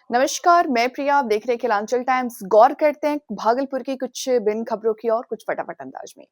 नमस्कार, मैं प्रिया। आप देख रहे हैं खिलांचल टाइम्स। गौर करते हैं भागलपुर की कुछ भिन्न खबरों की और कुछ फटाफट अंदाज में।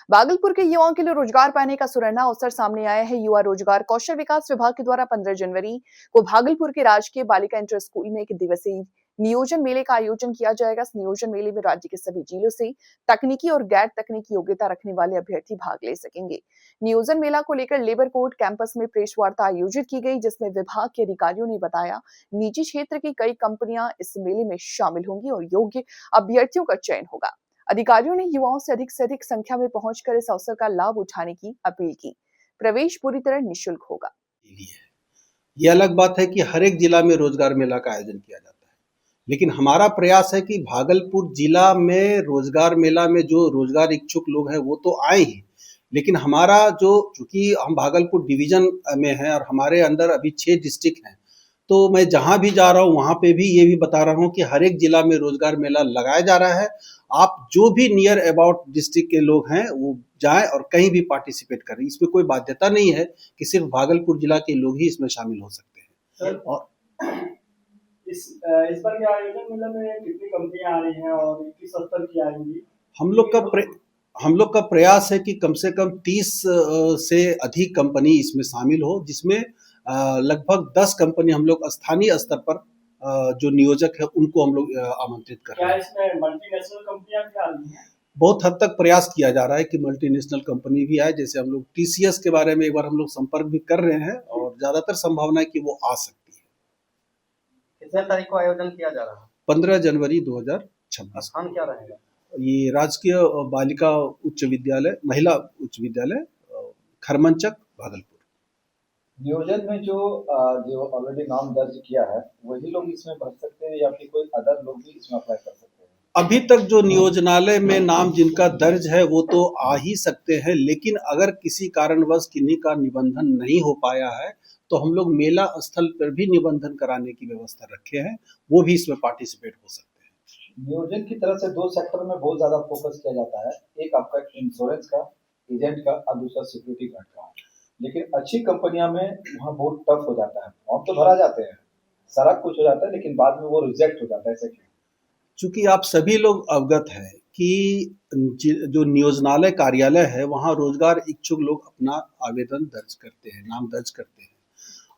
भागलपुर के युवाओं के लिए रोजगार पाने का सुनहरा अवसर सामने आया है। युवा रोजगार कौशल विकास विभाग के द्वारा 15 जनवरी को भागलपुर के राजकीय बालिका इंटर स्कूल में एक दिवसीय नियोजन मेले का आयोजन किया जाएगा। इस नियोजन मेले में राज्य के सभी जिलों से तकनीकी और गैर तकनीकी योग्यता रखने वाले अभ्यर्थी भाग ले सकेंगे। नियोजन मेला को लेकर लेबर कोर्ट कैंपस में प्रेस वार्ता आयोजित की गई, जिसमें विभाग के अधिकारियों ने बताया निजी क्षेत्र की कई कंपनियां इस मेले में शामिल होंगी और योग्य अभ्यर्थियों का चयन होगा। अधिकारियों ने युवाओं से अधिक संख्या में पहुंचकर इस अवसर का लाभ उठाने की अपील की। प्रवेश पूरी तरह निःशुल्क होगा। ये अलग बात है कि हर एक जिला में रोजगार मेला का आयोजन किया जाता है, लेकिन हमारा प्रयास है कि भागलपुर जिला में रोजगार मेला में जो रोजगार इच्छुक लोग हैं वो तो आए ही, लेकिन हमारा जो चूंकि हम भागलपुर डिवीजन में हैं और हमारे अंदर अभी 6 डिस्ट्रिक्ट हैं, तो मैं जहां भी जा रहा हूं वहां पे भी ये भी बता रहा हूं कि हर एक जिला में रोजगार मेला लगाया जा रहा है। आप जो भी नियर अबाउट डिस्ट्रिक्ट के लोग हैं वो जाएं और कहीं भी पार्टिसिपेट करें। इसमें कोई बाध्यता नहीं है कि सिर्फ भागलपुर जिला के लोग ही इसमें शामिल हो सकते हैं। और इस बार के आयोजन मेला में कितनी कंपनियां आ रही हैं और किस स्तर की आएंगी? हम लोग का प्रयास है कि कम से कम 30 से अधिक कंपनी इसमें शामिल हो, जिसमें लगभग 10 कंपनी हम लोग स्थानीय स्तर पर जो नियोजक है उनको हम लोग आमंत्रित कर रहे हैं। क्या इसमें मल्टीनेशनल कंपनियां भी आ रही हैं? बहुत हद तक प्रयास किया जा रहा है कि मल्टीनेशनल कंपनी भी आए। जैसे हम लोग टीसीएस के बारे में एक बार हम लोग संपर्क भी कर रहे हैं और ज्यादातर संभावना है कि वो आ सकती है। कितने तारीख को आयोजन किया जा रहा है? 15 जनवरी 2026। स्थान क्या रहेगा? ये राजकीय बालिका उच्च विद्यालय, महिला उच्च विद्यालय, खरमंचक, भागलपुर। नियोजन में जो ऑलरेडी नाम दर्ज किया है वही लोग इसमें भर सकते हैं या फिर कोई अदर लोग भी इसमें अप्लाई कर सकते हैं? अभी तक जो नियोजनालय में नाम जिनका दर्ज है वो तो आ ही सकते हैं, लेकिन अगर किसी कारणवश किन्हीं का निबंधन नहीं हो पाया है तो हम लोग मेला स्थल पर भी निबंधन कराने की व्यवस्था रखे हैं, वो भी इसमें पार्टिसिपेट हो सकते हैं। नियोजन की तरफ से 2 सेक्टर में बहुत ज्यादा फोकस किया जाता है, एक आपका इंश्योरेंस का, एजेंट का और दूसरा सिक्योरिटी गार्ड का। लेकिन अच्छी कंपनियां में वहाँ बहुत टफ हो जाता है। फॉर्म तो भरा जाते हैं, सारा कुछ हो जाता है, लेकिन बाद में वो रिजेक्ट हो जाता है। ऐसे क्यों? चूंकि आप सभी लोग अवगत हैं कि जो नियोजनालय कार्यालय है वहाँ रोजगार इच्छुक लोग अपना आवेदन दर्ज करते हैं, नाम दर्ज करते हैं।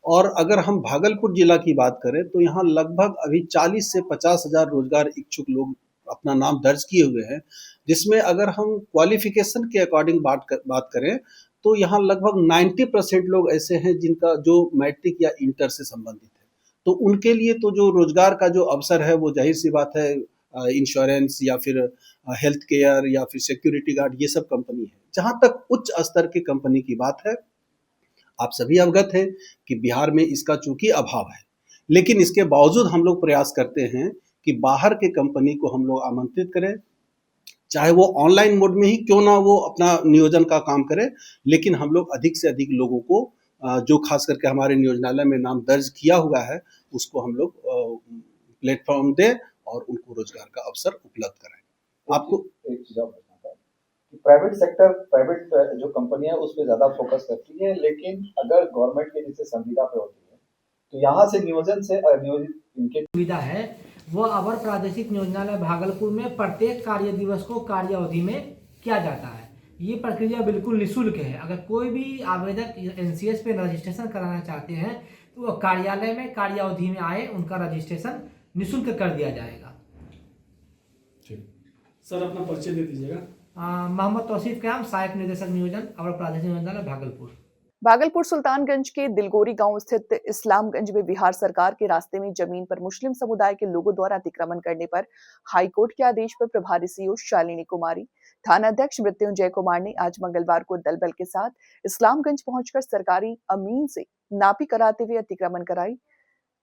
और अगर हम भागलपुर जिला की बात करें तो यहाँ लगभग अभी 40 से 50 हजार रोजगार इच्छुक लोग अपना नाम दर्ज किए हुए हैं, जिसमें अगर हम क्वालिफिकेशन के अकॉर्डिंग बात करें तो यहाँ लगभग 90% लोग ऐसे हैं जिनका जो मैट्रिक या इंटर से संबंधित है। तो उनके लिए तो जो रोजगार का जो अवसर है वो जाहिर सी बात है इंश्योरेंस या फिर हेल्थ केयर या फिर सिक्योरिटी गार्ड, ये सब कंपनी है। जहां तक उच्च स्तर की कंपनी की बात है, आप सभी अवगत हैं कि बिहार में इसका चूंकि अभाव है, लेकिन इसके बावजूद हम लोग प्रयास करते हैं कि बाहर के कंपनी को हम लोग आमंत्रित करें, चाहे वो ऑनलाइन मोड में ही क्यों ना वो अपना नियोजन का काम करे, लेकिन हम लोग अधिक से अधिक लोगों को जो खास करके हमारे नियोजनालय में नाम दर्ज किया हुआ है उसको हम लोग प्लेटफॉर्म दें और उनको रोजगार का अवसर उपलब्ध कराएं। आपको एक चीज और बताता हूं कि प्राइवेट जो कंपनी है उस पर ज्यादा फोकस करती है, लेकिन अगर गवर्नमेंट के जैसे संविदा पे होती है तो यहाँ से नियोजन से नियोजित इनके सुविधा है वो अवर प्रादेशिक नियोजनालय भागलपुर में प्रत्येक कार्य दिवस को कार्य अवधि में किया जाता है। ये प्रक्रिया बिल्कुल निःशुल्क है। अगर कोई भी आवेदक एनसीएस पे रजिस्ट्रेशन कराना चाहते हैं तो वो कार्यालय में कार्य अवधि में आए, उनका रजिस्ट्रेशन निःशुल्क कर दिया जाएगा। सर अपना परिचय दे दीजिएगा। मोहम्मद तौसीफ क़याम, सहायक निदेशक नियोजन, अवर प्रादेशिक नियोजनालय भागलपुर। भागलपुर सुल्तानगंज के दिलगोरी गांव स्थित इस्लामगंज में बिहार सरकार के रास्ते में जमीन पर मुस्लिम समुदाय के लोगों द्वारा अतिक्रमण करने पर हाईकोर्ट के आदेश पर प्रभारी सीओ शालिनी कुमारी, थानाध्यक्ष मृत्युंजय कुमार ने आज मंगलवार को दल बल के साथ इस्लामगंज पहुंचकर सरकारी अमीन से नापी कराते हुए अतिक्रमण कराई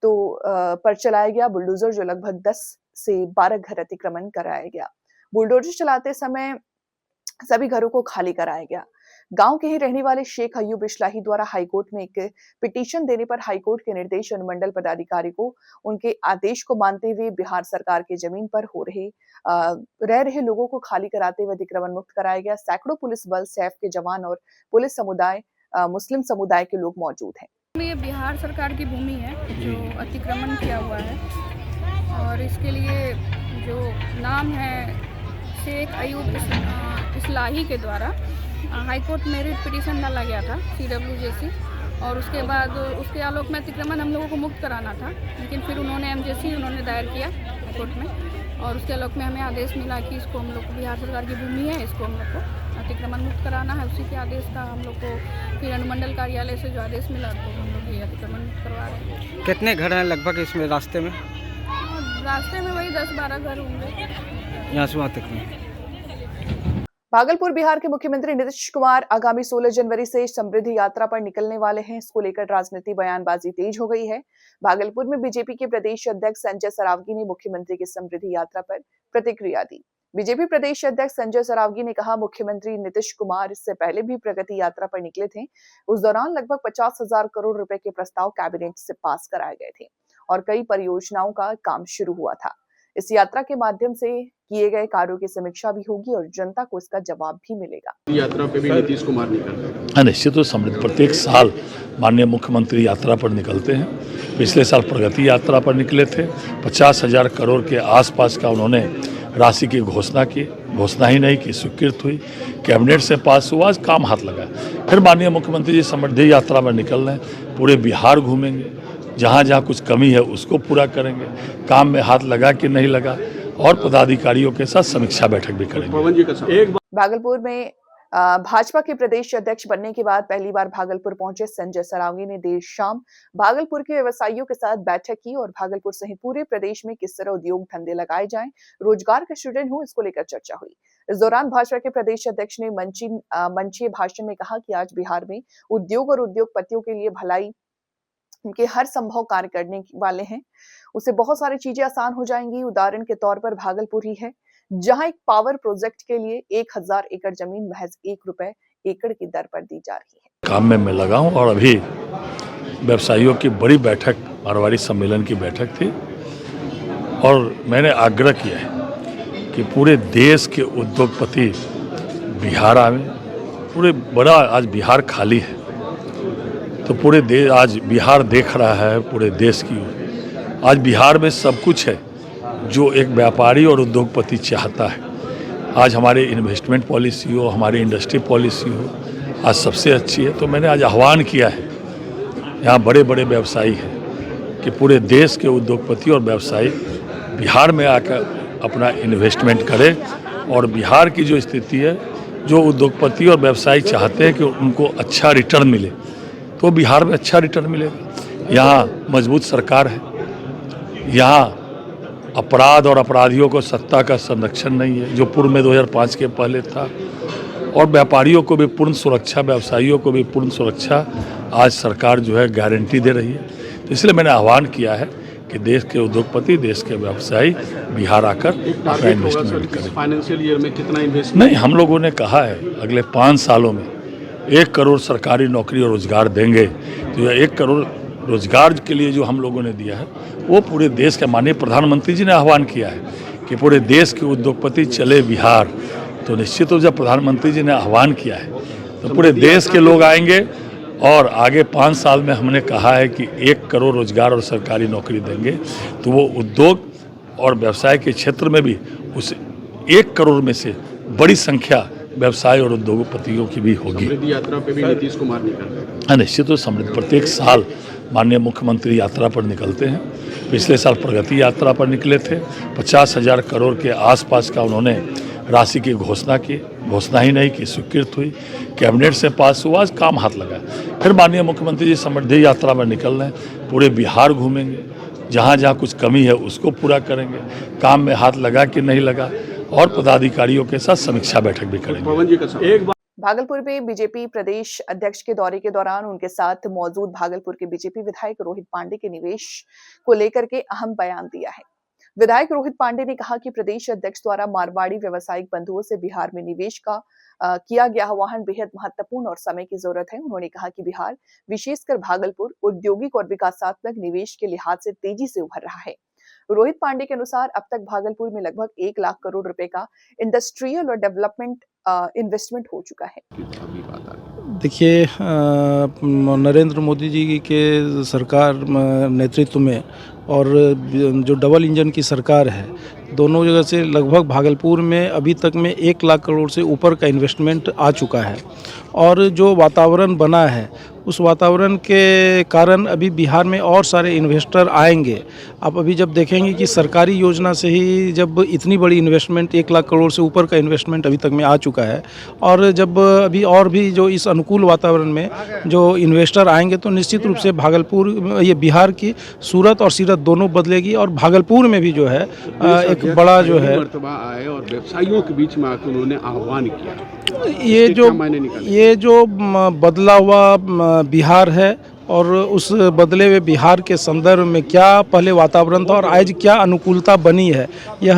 पर चलाया गया बुलडोजर, जो लगभग 10 से 12 घर अतिक्रमण कराया गया। बुलडोजर चलाते समय सभी घरों को खाली कराया गया। गांव के ही रहने वाले शेख अयूब इस्लाही द्वारा हाईकोर्ट में एक पिटीशन देने पर हाईकोर्ट के निर्देश अनुमंडल पदाधिकारी को उनके आदेश को मानते हुए बिहार सरकार की जमीन पर रह रहे लोगों को खाली कराते हुए अतिक्रमण मुक्त कराया गया। सैकड़ों पुलिस बल, सैफ के जवान और पुलिस समुदाय मुस्लिम समुदाय के लोग मौजूद हैं। ये बिहार सरकार की भूमि है जो अतिक्रमण किया हुआ है और इसके लिए जो नाम है शेख अयूब इस्लाही के द्वारा हाईकोर्ट में रिट पिटीशन डाला गया था CWJC और उसके बाद उसके आलोक में अतिक्रमण हम लोगों को मुक्त कराना था, लेकिन फिर उन्होंने MJC दायर किया हाईकोर्ट में और उसके आलोक में हमें आदेश मिला कि इसको हम लोग को बिहार सरकार की भूमि है, इसको हम लोग को अतिक्रमण मुक्त कराना है। उसी के आदेश का हम लोग को फिर अनुमंडल कार्यालय से जो आदेश मिला तो हम लोग ये अतिक्रमण मुक्त करवा रहे हैं। कितने घर हैं लगभग इसमें रास्ते में? रास्ते में वही 10-12 घर होंगे यहाँ से वहाँ तक में। भागलपुर बिहार के मुख्यमंत्री नीतीश कुमार आगामी 16 जनवरी से समृद्धि यात्रा पर निकलने वाले हैं। इसको लेकर राजनीति बयानबाजी तेज हो गई है। भागलपुर में बीजेपी के प्रदेश अध्यक्ष संजय सरावगी ने मुख्यमंत्री की समृद्धि यात्रा पर प्रतिक्रिया दी। बीजेपी प्रदेश अध्यक्ष संजय सरावगी ने कहा, मुख्यमंत्री नीतीश कुमार इससे पहले भी प्रगति यात्रा पर निकले थे। उस दौरान लगभग 50,000 करोड़ रुपए के प्रस्ताव कैबिनेट से पास कराए गए थे और कई परियोजनाओं का काम शुरू हुआ था। इस यात्रा के माध्यम से किए गए कार्यों की समीक्षा भी होगी और जनता को इसका जवाब भी मिलेगा। यात्रा पे भी नीतीश कुमार निकल निश्चित तो समृद्ध प्रत्येक साल माननीय मुख्यमंत्री यात्रा पर निकलते हैं। पिछले साल प्रगति यात्रा पर निकले थे। 50,000 करोड़ के आसपास का उन्होंने राशि की घोषणा की, घोषणा ही नहीं की, स्वीकृत हुई, कैबिनेट से पास हुआ, आज काम हाथ लगा। फिर माननीय मुख्यमंत्री जी समृद्धि यात्रा में निकल रहे हैं, पूरे बिहार घूमेंगे, जहाँ जहाँ कुछ कमी है उसको पूरा करेंगे, काम में हाथ लगा कि नहीं लगा और पदाधिकारियों के साथ समीक्षा बैठक भी करेंगे। भागलपुर में भाजपा के प्रदेश अध्यक्ष बनने के बाद पहली बार भागलपुर पहुंचे संजय सरावगी ने देर शाम भागलपुर के व्यवसायियों के साथ बैठक की और भागलपुर सहित पूरे प्रदेश में किस तरह उद्योग धंधे लगाए जाएं, रोजगार का सृजन हो, इसको लेकर चर्चा हुई। इस दौरान भाजपा के प्रदेश अध्यक्ष ने मंचीय भाषण में कहा कि आज बिहार में उद्योग और उद्योगपतियों के लिए भलाई उनके हर संभव कार्य करने वाले हैं, उसे बहुत सारी चीजें आसान हो जाएंगी। उदाहरण के तौर पर भागलपुर ही है जहां एक पावर प्रोजेक्ट के लिए 1000 एकड़ जमीन महज ₹1 एकड़ की दर पर दी जा रही है। काम में मैं लगा हूं और अभी व्यवसायियों की बड़ी बैठक, मारवाड़ी सम्मेलन की बैठक थी और मैंने आग्रह किया है कि पूरे देश के उद्योगपति बिहार आवे। पूरे बड़ा आज बिहार खाली है तो पूरे देश आज बिहार देख रहा है, पूरे देश की ओर। आज बिहार में सब कुछ है जो एक व्यापारी और उद्योगपति चाहता है। आज हमारे इन्वेस्टमेंट पॉलिसी हो, हमारी इंडस्ट्री पॉलिसी हो, आज सबसे अच्छी है। तो मैंने आज आह्वान किया है, यहाँ बड़े बड़े व्यवसायी हैं कि पूरे देश के उद्योगपति और व्यवसायी बिहार में आकर अपना इन्वेस्टमेंट करें और बिहार की जो स्थिति है, जो उद्योगपति और व्यवसायी चाहते हैं कि उनको अच्छा रिटर्न मिले, तो बिहार में अच्छा रिटर्न मिलेगा। यहाँ मजबूत सरकार है, यहाँ अपराध और अपराधियों को सत्ता का संरक्षण नहीं है जो पूर्व में 2005 के पहले था, और व्यापारियों को भी पूर्ण सुरक्षा, व्यवसायियों को भी पूर्ण सुरक्षा आज सरकार जो है गारंटी दे रही है। तो इसलिए मैंने आह्वान किया है कि देश के उद्योगपति, देश के व्यवसायी बिहार आकर अपना इन्वेस्टमेंट करें। फाइनेंशियल ईयर में कितना इन्वेस्टमेंट? नहीं, हम लोगों ने कहा है अगले 5 सालों में 1 करोड़ सरकारी नौकरी और रोजगार देंगे। तो 1 करोड़ रोजगार के लिए जो हम लोगों ने दिया है वो पूरे देश के माननीय प्रधानमंत्री जी ने आह्वान किया है कि पूरे देश के उद्योगपति चले बिहार। तो निश्चित तो जब प्रधानमंत्री जी ने आह्वान किया है तो पूरे देश के लोग आएंगे और आगे 5 साल में हमने कहा है कि 1 करोड़ रोजगार और सरकारी नौकरी देंगे। तो वो उद्योग और व्यवसाय के क्षेत्र में भी उस 1 करोड़ में से बड़ी संख्या व्यवसाय और उद्योगपतियों की भी होगी। समृद्धि यात्रा पे भी नीतीश कुमार निकल निश्चित तो समृद्ध प्रत्येक साल माननीय मुख्यमंत्री यात्रा पर निकलते हैं। पिछले साल प्रगति यात्रा पर निकले थे। 50,000 करोड़ के आसपास का उन्होंने राशि की घोषणा की, घोषणा ही नहीं की, स्वीकृत हुई, कैबिनेट से पास हुआ, आज काम हाथ लगा। फिर माननीय मुख्यमंत्री जी समृद्धि यात्रा में निकल रहे हैं, पूरे बिहार घूमेंगे, जहाँ जहाँ कुछ कमी है उसको पूरा करेंगे, काम में हाथ लगा कि नहीं लगा और पदाधिकारियों के साथ समीक्षा बैठक भी करेंगे। भागलपुर में बीजेपी प्रदेश अध्यक्ष के दौरे के दौरान उनके साथ मौजूद भागलपुर के बीजेपी विधायक रोहित पांडे के निवेश को लेकर के अहम बयान दिया है। विधायक रोहित पांडे ने कहा कि प्रदेश अध्यक्ष द्वारा मारवाड़ी व्यवसायिक बंधुओं से बिहार में निवेश का किया गया आह्वान बेहद महत्वपूर्ण और समय की जरूरत है। उन्होंने कहा कि बिहार, विशेषकर भागलपुर, औद्योगिक और विकासात्मक निवेश के लिहाज से तेजी से उभर रहा है। रोहित पांडे के अनुसार अब तक भागलपुर में लगभग 1 लाख करोड़ रुपए का इंडस्ट्रियल और डेवलपमेंट इन्वेस्टमेंट हो चुका है। देखिए, नरेंद्र मोदी जी के सरकार नेतृत्व में और जो डबल इंजन की सरकार है, दोनों जगह से लगभग भागलपुर में अभी तक में 1 लाख करोड़ से ऊपर का इन्वेस्टमेंट आ चुका है। और जो वातावरण बना है, उस वातावरण के कारण अभी बिहार में और सारे इन्वेस्टर आएंगे। आप अभी जब देखेंगे कि सरकारी योजना से ही जब इतनी बड़ी इन्वेस्टमेंट 1 लाख करोड़ से ऊपर का इन्वेस्टमेंट अभी तक में आ चुका है, और जब अभी और भी जो इस अनुकूल वातावरण में जो इन्वेस्टर आएंगे, तो निश्चित रूप से भागलपुर, ये बिहार की सूरत और सीरत दोनों बदलेगी। और भागलपुर में भी जो है एक बड़ा जो है आए और व्यवसायियों के बीच में आकर उन्होंने आह्वान किया। ये जो बदला हुआ बिहार है, और उस बदले हुए बिहार के संदर्भ में क्या पहले वातावरण था और आज क्या अनुकूलता बनी है, यह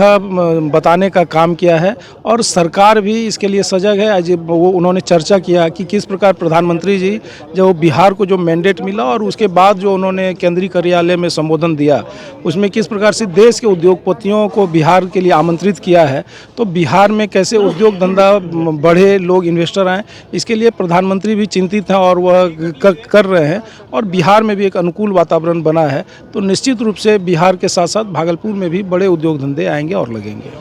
बताने का काम किया है। और सरकार भी इसके लिए सजग है। आज वो उन्होंने चर्चा किया कि किस प्रकार प्रधानमंत्री जी जब बिहार को जो मैंडेट मिला और उसके बाद जो उन्होंने केंद्रीय कार्यालय में संबोधन दिया, उसमें किस प्रकार से देश के उद्योगपतियों को बिहार के लिए आमंत्रित किया है। तो बिहार में कैसे उद्योग धंधा बढ़े, लोग इन्वेस्टर आएँ, इसके लिए प्रधानमंत्री भी चिंतित हैं और वह कर रहे हैं। और बिहार में भी एक अनुकूल वातावरण बना है, तो निश्चित रूप से बिहार के साथ साथ भागलपुर में भी बड़े उद्योग धंधे आएंगे और लगेंगे।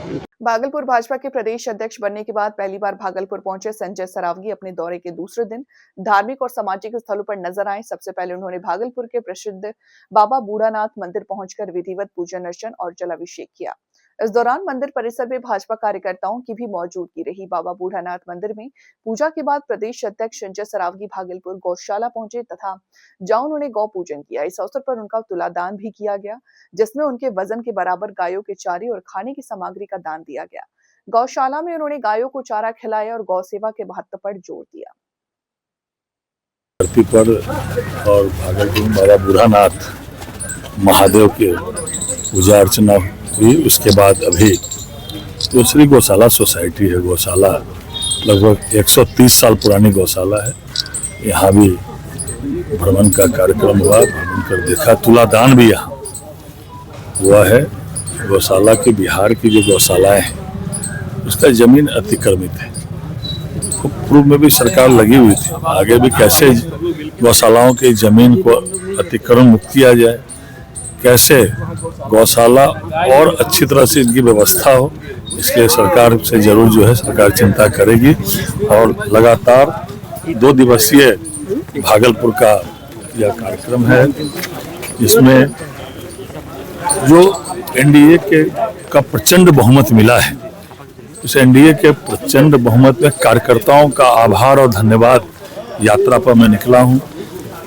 भागलपुर भाजपा के प्रदेश अध्यक्ष बनने के बाद पहली बार भागलपुर पहुंचे संजय सरावगी अपने दौरे के दूसरे दिन धार्मिक और सामाजिक स्थलों पर नजर आए। सबसे पहले उन्होंने भागलपुर के प्रसिद्ध बाबा बूढ़ानाथ मंदिर पहुंचकर विधिवत पूजन अर्चन और जलाभिषेक किया। इस दौरान मंदिर परिसर में भाजपा कार्यकर्ताओं की भी मौजूदगी रही। बाबा बूढ़ानाथ मंदिर में पूजा के बाद प्रदेश अध्यक्ष संजय सरावगी भागलपुर गौशाला पहुंचे तथा जहां उन्होंने गौ पूजन किया। इस अवसर पर उनका तुलादान भी किया गया, जिसमें उनके वजन के बराबर गायों के चारे और खाने की सामग्री का दान दिया गया। गौशाला में उन्होंने गायों को चारा खिलाया और गौ सेवा के महत्व पर जोर दिया। धरती पर और भागलपुर बाबा बूढ़ानाथ महादेव के पूजा अर्चना हुई। उसके बाद अभी दूसरी गौशाला सोसाइटी है, गौशाला लगभग 130 साल पुरानी गौशाला है। यहाँ भी भ्रमण का कार्यक्रम हुआ, भ्रमण कर देखा, तुलादान भी यहाँ हुआ है। गौशाला के बिहार की जो गौशालाएं हैं, उसका जमीन अतिक्रमित है। तो पूर्व में भी सरकार लगी हुई थी, आगे भी कैसे गौशालाओं की जमीन को अतिक्रमण मुक्त किया जाए, कैसे गौशाला और अच्छी तरह से इनकी व्यवस्था हो, इसलिए सरकार से जरूर जो है सरकार चिंता करेगी। और लगातार 2 दिवसीय भागलपुर का यह कार्यक्रम है, जिसमें जो एनडीए का प्रचंड बहुमत मिला है, उस एनडीए के प्रचंड बहुमत में कार्यकर्ताओं का आभार और धन्यवाद यात्रा पर मैं निकला हूँ।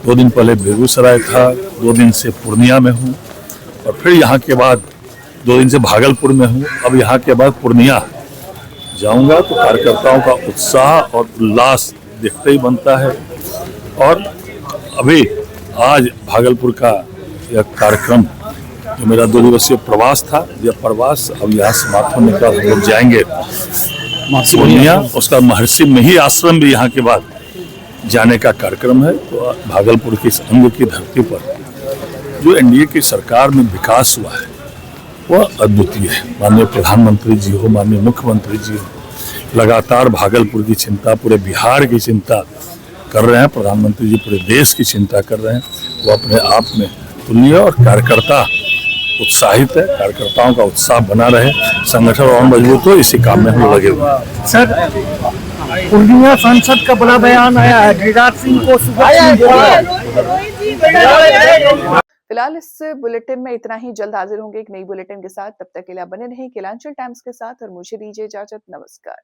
2 दिन पहले बेगूसराय था, 2 दिन से पूर्णिया में हूँ और फिर यहाँ के बाद 2 दिन से भागलपुर में हूँ। अब यहाँ के बाद पूर्णिया जाऊँगा, तो कार्यकर्ताओं का उत्साह और उल्लास देखते ही बनता है। और अभी आज भागलपुर का यह कार्यक्रम जो मेरा 2 दिवसीय प्रवास था, यह प्रवास अब यहाँ समाप्त होने के बाद हम लोग जाएंगे पूर्णिया। उसका महर्षि मही आश्रम भी यहाँ के बाद जाने का कार्यक्रम है। तो भागलपुर की इस अंग की धरती पर जो एनडीए की सरकार में विकास हुआ है, वह अद्वितीय है। माननीय प्रधानमंत्री जी हो, माननीय मुख्यमंत्री जी हो, लगातार भागलपुर की चिंता, पूरे बिहार की चिंता कर रहे हैं। प्रधानमंत्री जी पूरे देश की चिंता कर रहे हैं। वो अपने आप में तुल्य और कार्यकर्ता उत्साहित है। कार्यकर्ताओं का उत्साह बना रहे, संगठन और मजबूत हो, इसी काम में हम लगे हुए हैं। सर, पूर्णिया सांसद का बड़ा बयान आया है, गिरिराज सिंह को फिलहाल इस बुलेटिन में इतना ही। जल्द हाजिर होंगे एक नई बुलेटिन के साथ। तब तक के लिए बने रहें केलांचल टाइम्स के साथ और मुझे दीजिए इजाजत। नमस्कार।